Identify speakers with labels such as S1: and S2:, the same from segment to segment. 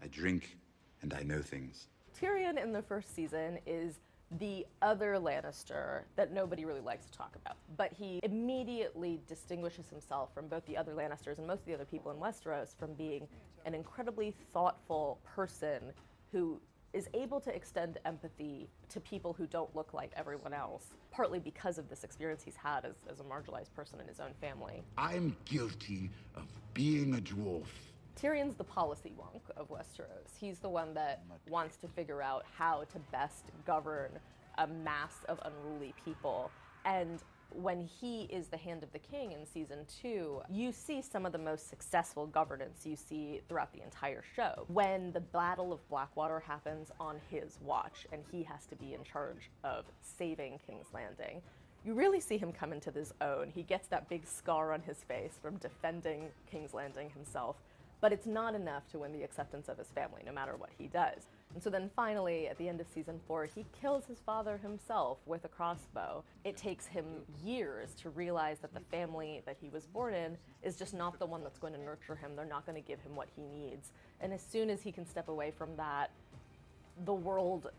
S1: I drink and I know things.
S2: Tyrion in the first season is the other Lannister that nobody really likes to talk about. But he immediately distinguishes himself from both the other Lannisters and most of the other people in Westeros from being an incredibly thoughtful person who is able to extend empathy to people who don't look like everyone else, partly because of this experience he's had as a marginalized person in his own family.
S1: I'm guilty of being a dwarf.
S2: Tyrion's the policy wonk of Westeros. He's the one that wants to figure out how to best govern a mass of unruly people. And when he is the Hand of the King in season 2, you see some of the most successful governance you see throughout the entire show. When the Battle of Blackwater happens on his watch and he has to be in charge of saving King's Landing, you really see him come into his own. He gets that big scar on his face from defending King's Landing himself. But it's not enough to win the acceptance of his family, no matter what he does. And so then finally, at the end of season 4, he kills his father himself with a crossbow. It takes him years to realize that the family that he was born in is just not the one that's going to nurture him. They're not going to give him what he needs. And as soon as he can step away from that, the world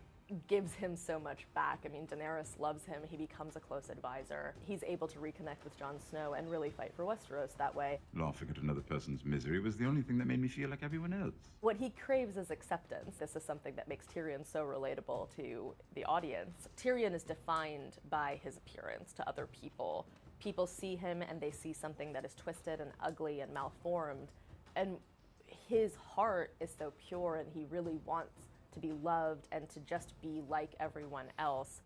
S2: gives him so much back. I mean, Daenerys loves him. He becomes a close advisor. He's able to reconnect with Jon Snow and really fight for Westeros that way.
S1: Laughing at another person's misery was the only thing that made me feel like everyone else.
S2: What he craves is acceptance. This is something that makes Tyrion so relatable to the audience. Tyrion is defined by his appearance to other people. People see him and they see something that is twisted and ugly and malformed. And his heart is so pure and he really wants to be loved and to just be like everyone else.